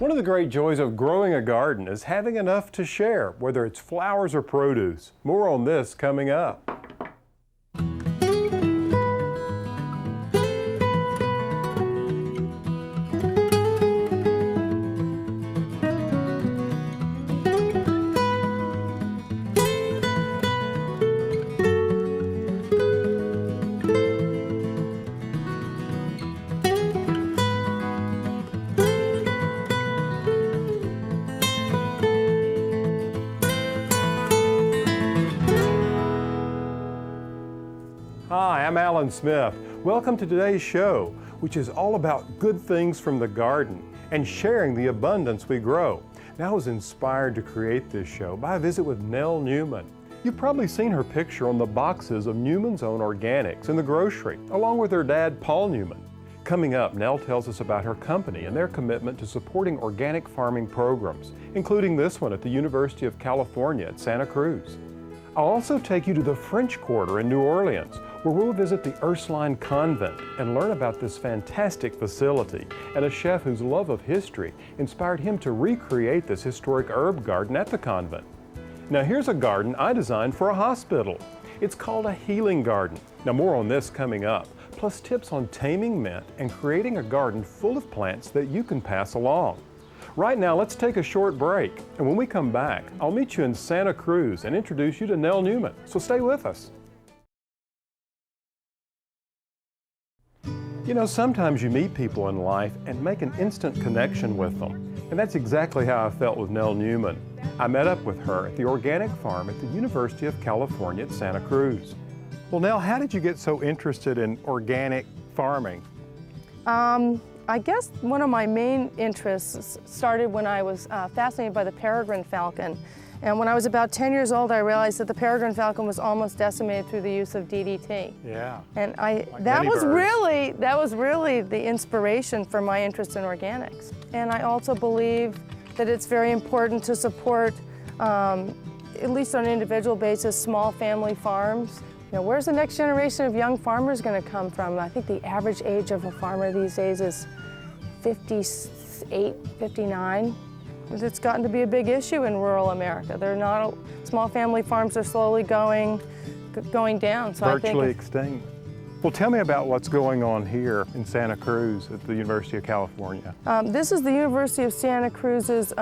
One of the great joys of growing a garden is having enough to share, whether it's flowers or produce. More on this coming up. Hi, I'm Alan Smith. Welcome to today's show, which is all about good things from the garden and sharing the abundance we grow. Now I was inspired to create this show by a visit with Nell Newman. You've probably seen her picture on the boxes of Newman's Own Organics in the grocery, along with her dad, Paul Newman. Coming up, Nell tells us about her company and their commitment to supporting organic farming programs, including this one at the University of California at Santa Cruz. I'll also take you to the French Quarter in New Orleans, where we'll visit the Ursuline Convent and learn about this fantastic facility and a chef whose love of history inspired him to recreate this historic herb garden at the convent. Now here's a garden I designed for a hospital. It's called a healing garden. Now more on this coming up, plus tips on taming mint and creating a garden full of plants that you can pass along. Right now, let's take a short break, and when we come back, I'll meet you in Santa Cruz and introduce you to Nell Newman, so stay with us. You know, sometimes you meet people in life and make an instant connection with them, and that's exactly how I felt with Nell Newman. I met up with her at the organic farm at the University of California at Santa Cruz. Well, Nell, how did you get so interested in organic farming? I guess one of my main interests started when I was fascinated by the peregrine falcon. And when I was about 10 years old, I realized that the peregrine falcon was almost decimated through the use of DDT. Yeah. And that was really the inspiration for my interest in organics. And I also believe that it's very important to support, at least on an individual basis, small family farms. You know, where's the next generation of young farmers going to come from? I think the average age of a farmer these days is 58, 59. It's gotten to be a big issue in rural America. Small family farms are slowly going down. So Virtually extinct. Well, tell me about what's going on here in Santa Cruz at the University of California. This is the University of Santa Cruz's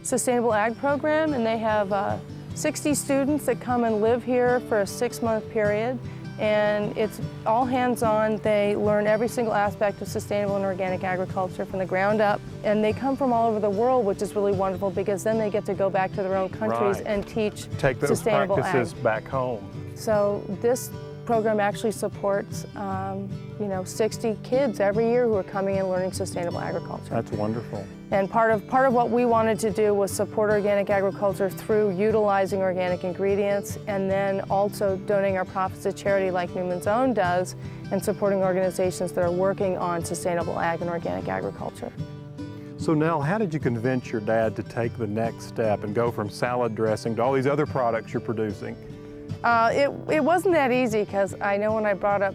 Sustainable Ag program, and they have 60 students that come and live here for a 6-month period. And it's all hands-on. They learn every single aspect of sustainable and organic agriculture from the ground up. And they come from all over the world, which is really wonderful because then they get to go back to their own countries and teach Take those sustainable practices ag. back home. So this program actually supports 60 kids every year who are coming and learning sustainable agriculture. That's wonderful. And part of what we wanted to do was support organic agriculture through utilizing organic ingredients and then also donating our profits to charity like Newman's Own does and supporting organizations that are working on sustainable ag and organic agriculture. So Nell, how did you convince your dad to take the next step and go from salad dressing to all these other products you're producing? It wasn't that easy because I know when I brought up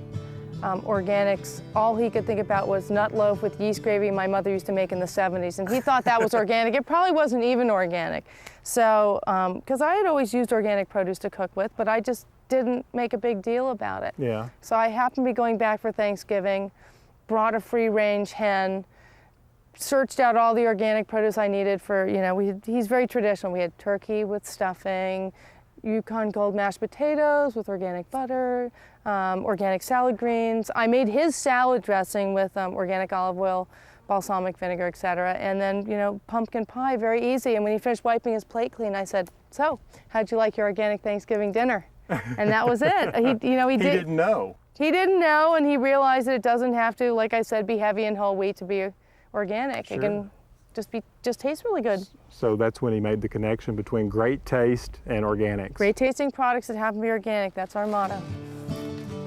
organics, all he could think about was nut loaf with yeast gravy my mother used to make in the 70s, and he thought that was organic. It probably wasn't even organic. So, because I had always used organic produce to cook with, but I just didn't make a big deal about it. Yeah. So I happened to be going back for Thanksgiving, brought a free-range hen, searched out all the organic produce I needed for, he's very traditional. We had turkey with stuffing, Yukon Gold mashed potatoes with organic butter, organic salad greens. I made his salad dressing with organic olive oil, balsamic vinegar, etc. And then, pumpkin pie, very easy. And when he finished wiping his plate clean, I said, "So, how'd you like your organic Thanksgiving dinner?" And that was it. He didn't know. He didn't know, and he realized that it doesn't have to, like I said, be heavy in whole wheat to be organic. Sure. It can just taste really good. So that's when he made the connection between great taste and organics. Great tasting products that happen to be organic, that's our motto.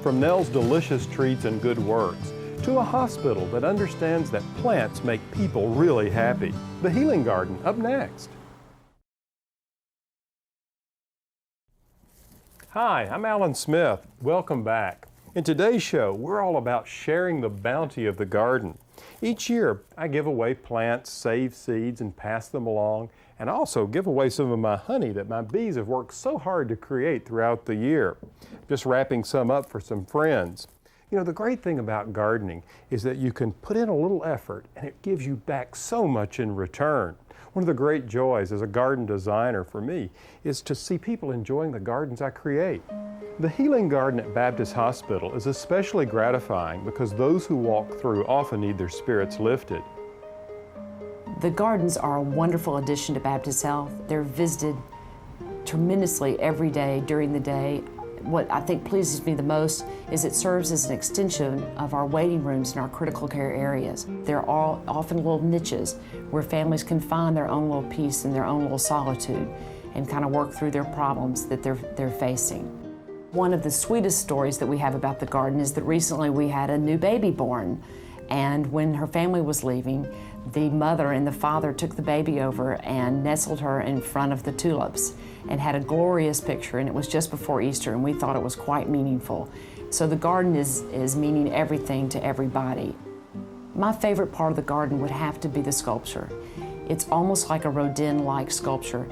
From Nell's delicious treats and good works to a hospital that understands that plants make people really happy. The Healing Garden up next. Hi, I'm Alan Smith. Welcome back. In today's show, we're all about sharing the bounty of the garden. Each year, I give away plants, save seeds, and pass them along, and also give away some of my honey that my bees have worked so hard to create throughout the year. Just wrapping some up for some friends. You know, the great thing about gardening is that you can put in a little effort and it gives you back so much in return. One of the great joys as a garden designer for me is to see people enjoying the gardens I create. The Healing Garden at Baptist Hospital is especially gratifying because those who walk through often need their spirits lifted. The gardens are a wonderful addition to Baptist Health. They're visited tremendously every day during the day. What I think pleases me the most is it serves as an extension of our waiting rooms in our critical care areas. They're all often little niches where families can find their own little peace and their own little solitude and kind of work through their problems that they're facing. One of the sweetest stories that we have about the garden is that recently we had a new baby born, and when her family was leaving, the mother and the father took the baby over and nestled her in front of the tulips and had a glorious picture, and it was just before Easter, and we thought it was quite meaningful. So the garden is meaning everything to everybody. My favorite part of the garden would have to be the sculpture. It's almost like a Rodin-like sculpture,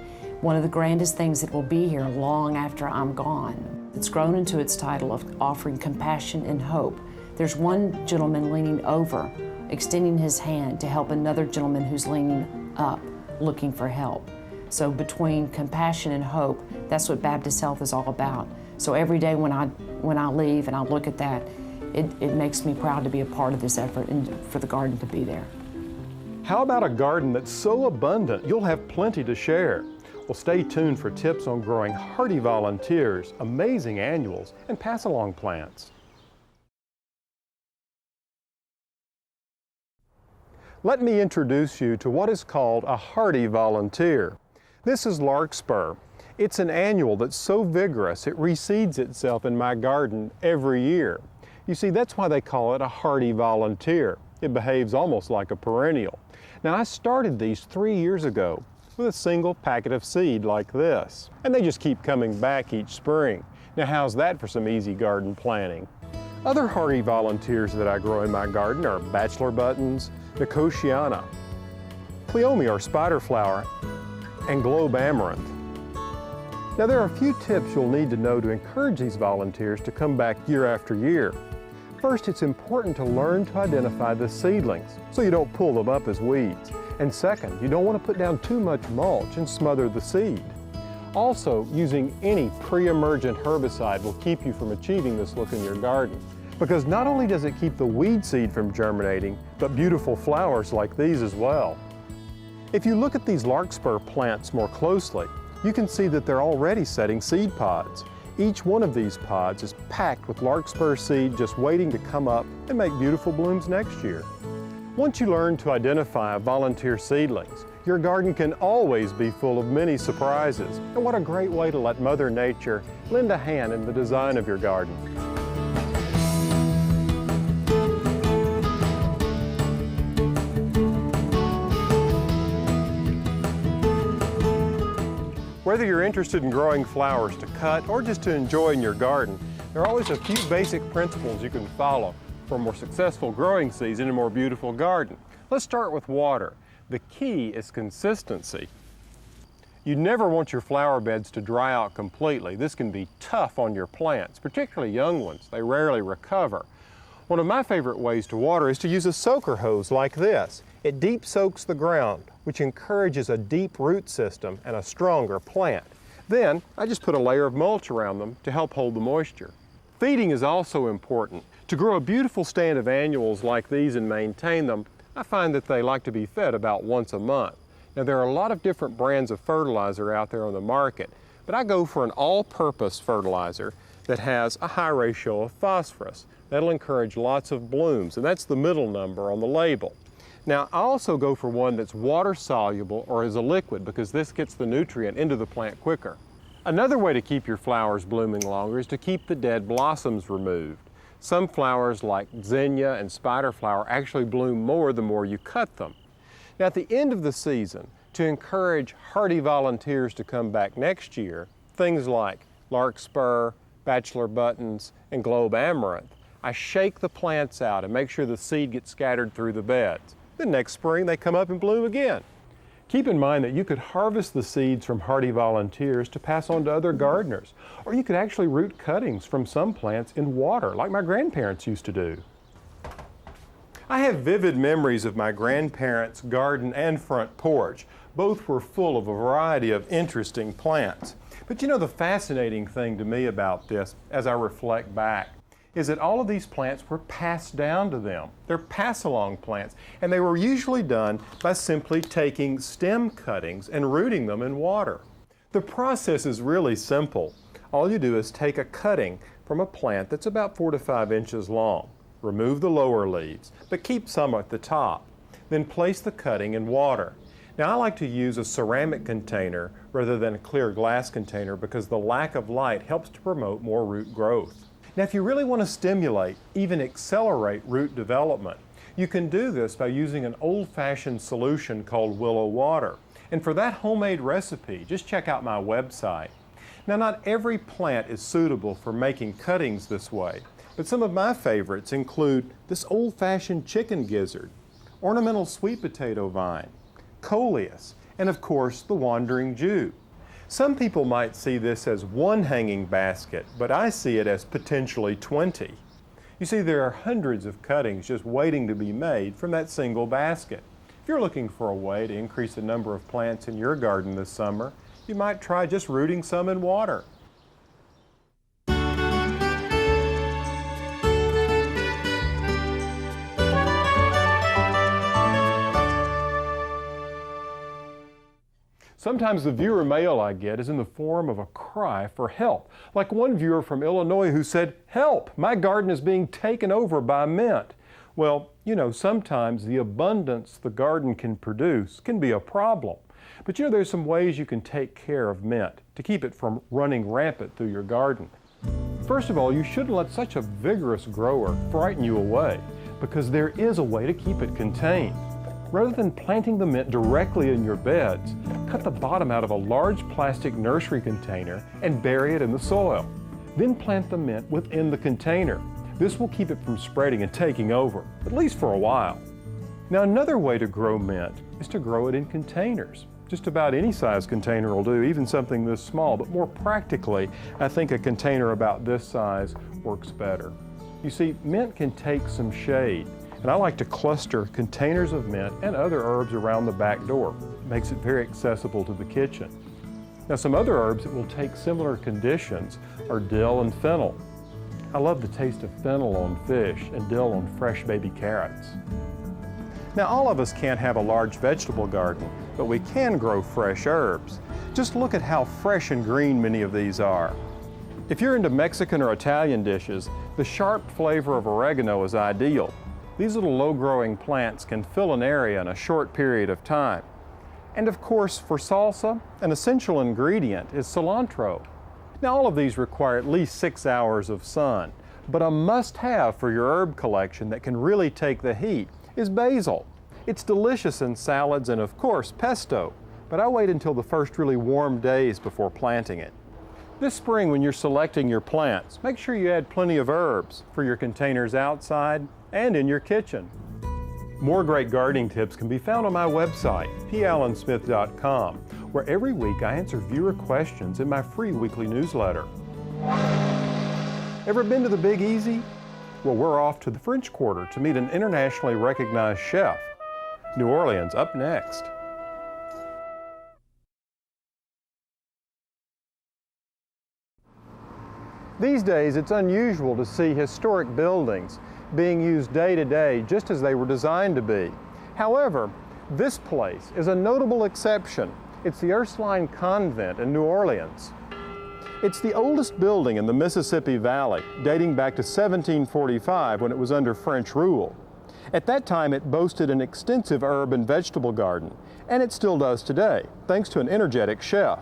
one of the grandest things that will be here long after I'm gone. It's grown into its title of offering compassion and hope. There's one gentleman leaning over, extending his hand to help another gentleman who's leaning up, looking for help. So between compassion and hope, that's what Baptist Health is all about. So every day when I leave and I look at that, it makes me proud to be a part of this effort and for the garden to be there. How about a garden that's so abundant you'll have plenty to share? Well, stay tuned for tips on growing hardy volunteers, amazing annuals, and pass-along plants. Let me introduce you to what is called a hardy volunteer. This is larkspur. It's an annual that's so vigorous it reseeds itself in my garden every year. You see, that's why they call it a hardy volunteer. It behaves almost like a perennial. Now, I started these 3 years ago with a single packet of seed like this, and they just keep coming back each spring. Now, how's that for some easy garden planting? Other hardy volunteers that I grow in my garden are Bachelor buttons, Nicotiana, Cleome or spider flower, and Globe amaranth. Now, there are a few tips you'll need to know to encourage these volunteers to come back year after year. First, it's important to learn to identify the seedlings so you don't pull them up as weeds. And second, you don't want to put down too much mulch and smother the seed. Also, using any pre-emergent herbicide will keep you from achieving this look in your garden, because not only does it keep the weed seed from germinating, but beautiful flowers like these as well. If you look at these larkspur plants more closely, you can see that they're already setting seed pods. Each one of these pods is packed with larkspur seed just waiting to come up and make beautiful blooms next year. Once you learn to identify volunteer seedlings, your garden can always be full of many surprises. And what a great way to let Mother Nature lend a hand in the design of your garden. Whether you're interested in growing flowers to cut or just to enjoy in your garden, there are always a few basic principles you can follow for a more successful growing season and a more beautiful garden. Let's start with water. The key is consistency. You never want your flower beds to dry out completely. This can be tough on your plants, particularly young ones. They rarely recover. One of my favorite ways to water is to use a soaker hose like this. It deep soaks the ground, which encourages a deep root system and a stronger plant. Then I just put a layer of mulch around them to help hold the moisture. Feeding is also important. To grow a beautiful stand of annuals like these and maintain them, I find that they like to be fed about once a month. Now, there are a lot of different brands of fertilizer out there on the market, but I go for an all-purpose fertilizer that has a high ratio of phosphorus. That'll encourage lots of blooms, and that's the middle number on the label. Now, I also go for one that's water-soluble or is a liquid because this gets the nutrient into the plant quicker. Another way to keep your flowers blooming longer is to keep the dead blossoms removed. Some flowers like zinnia and spider flower actually bloom more the more you cut them. Now, at the end of the season, to encourage hardy volunteers to come back next year, things like larkspur, Bachelor buttons, and Globe amaranth, I shake the plants out and make sure the seed gets scattered through the beds. Then next spring they come up and bloom again. Keep in mind that you could harvest the seeds from hardy volunteers to pass on to other gardeners, or you could actually root cuttings from some plants in water like my grandparents used to do. I have vivid memories of my grandparents' garden and front porch. Both were full of a variety of interesting plants. But you know, the fascinating thing to me about this, as I reflect back, is that all of these plants were passed down to them. They're pass-along plants, and they were usually done by simply taking stem cuttings and rooting them in water. The process is really simple. All you do is take a cutting from a plant that's about 4 to 5 inches long. Remove the lower leaves, but keep some at the top. Then place the cutting in water. Now, I like to use a ceramic container rather than a clear glass container because the lack of light helps to promote more root growth. Now, if you really want to stimulate, even accelerate root development, you can do this by using an old-fashioned solution called Willow Water. And for that homemade recipe, just check out my website. Now, not every plant is suitable for making cuttings this way, but some of my favorites include this old-fashioned chicken gizzard, ornamental sweet potato vine, coleus, and of course the wandering Jew. Some people might see this as one hanging basket, but I see it as potentially 20. You see, there are hundreds of cuttings just waiting to be made from that single basket. If you're looking for a way to increase the number of plants in your garden this summer, you might try just rooting some in water. Sometimes the viewer mail I get is in the form of a cry for help, like one viewer from Illinois who said, "Help! My garden is being taken over by mint." Well, you know, sometimes the abundance the garden can produce can be a problem. But you know, there's some ways you can take care of mint to keep it from running rampant through your garden. First of all, you shouldn't let such a vigorous grower frighten you away, because there is a way to keep it contained. Rather than planting the mint directly in your beds, cut the bottom out of a large plastic nursery container and bury it in the soil. Then plant the mint within the container. This will keep it from spreading and taking over, at least for a while. Now, another way to grow mint is to grow it in containers. Just about any size container will do, even something this small, but more practically, I think a container about this size works better. You see, mint can take some shade, and I like to cluster containers of mint and other herbs around the back door. It makes it very accessible to the kitchen. Now, some other herbs that will take similar conditions are dill and fennel. I love the taste of fennel on fish and dill on fresh baby carrots. Now, all of us can't have a large vegetable garden, but we can grow fresh herbs. Just look at how fresh and green many of these are. If you're into Mexican or Italian dishes, the sharp flavor of oregano is ideal. These little low-growing plants can fill an area in a short period of time. And of course, for salsa, an essential ingredient is cilantro. Now, all of these require at least 6 hours of sun, but a must-have for your herb collection that can really take the heat is basil. It's delicious in salads and, of course, pesto, but I wait until the first really warm days before planting it. This spring, when you're selecting your plants, make sure you add plenty of herbs for your containers outside and in your kitchen. More great gardening tips can be found on my website, pallensmith.com, where every week I answer viewer questions in my free weekly newsletter. Ever been to the Big Easy? Well, we're off to the French Quarter to meet an internationally recognized chef. New Orleans up next. These days, it's unusual to see historic buildings being used day to day just as they were designed to be. However, this place is a notable exception. It's the Ursuline Convent in New Orleans. It's the oldest building in the Mississippi Valley, dating back to 1745 when it was under French rule. At that time, it boasted an extensive herb and vegetable garden, and it still does today, thanks to an energetic chef.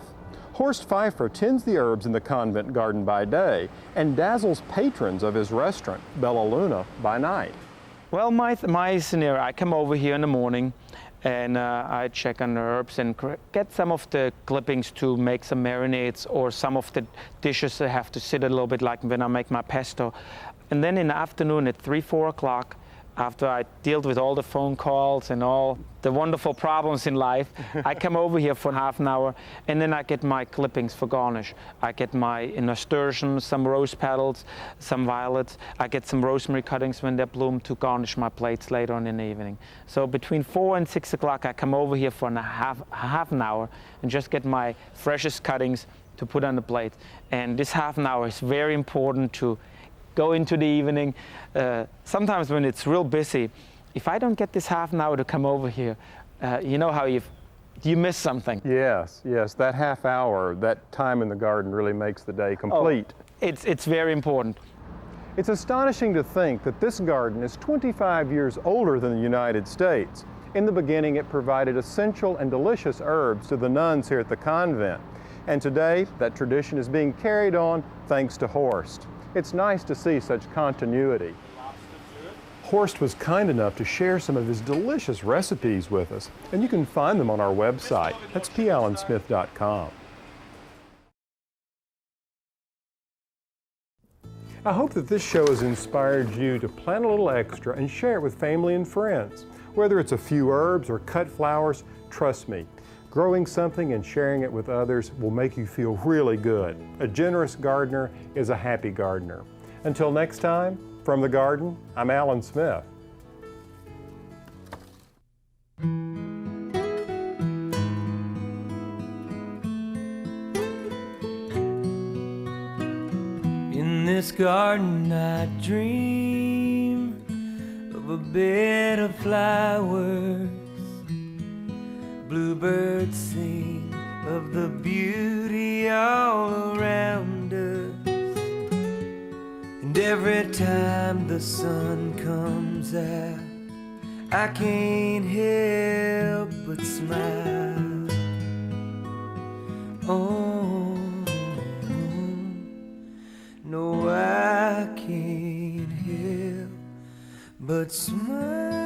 Horst Pfeiffer tends the herbs in the convent garden by day and dazzles patrons of his restaurant, Bella Luna, by night. Well, my scenario, I come over here in the morning and I check on herbs and get some of the clippings to make some marinades or some of the dishes that have to sit a little bit like when I make my pesto. And then in the afternoon at 3, 4 o'clock, after I dealt with all the phone calls and all the wonderful problems in life, I come over here for half an hour, and then I get my clippings for garnish. I get my nasturtiums, some rose petals, some violets. I get some rosemary cuttings when they bloom to garnish my plates later on in the evening. So between 4 and 6 o'clock, I come over here for half an hour and just get my freshest cuttings to put on the plate. And this half an hour is very important to go into the evening. Sometimes when it's real busy, if I don't get this half an hour to come over here, you know how you miss something. Yes, yes, that half hour, that time in the garden really makes the day complete. Oh, it's very important. It's astonishing to think that this garden is 25 years older than the United States. In the beginning, it provided essential and delicious herbs to the nuns here at the convent. And today, that tradition is being carried on thanks to Horst. It's nice to see such continuity. Horst was kind enough to share some of his delicious recipes with us, and you can find them on our website. That's pallansmith.com. I hope that this show has inspired you to plant a little extra and share it with family and friends. Whether it's a few herbs or cut flowers, trust me, growing something and sharing it with others will make you feel really good. A generous gardener is a happy gardener. Until next time, from the garden, I'm Alan Smith. In this garden I dream of a bed of flowers. Bluebirds sing of the beauty all around us. And every time the sun comes out, I can't help but smile. Oh, no, I can't help but smile.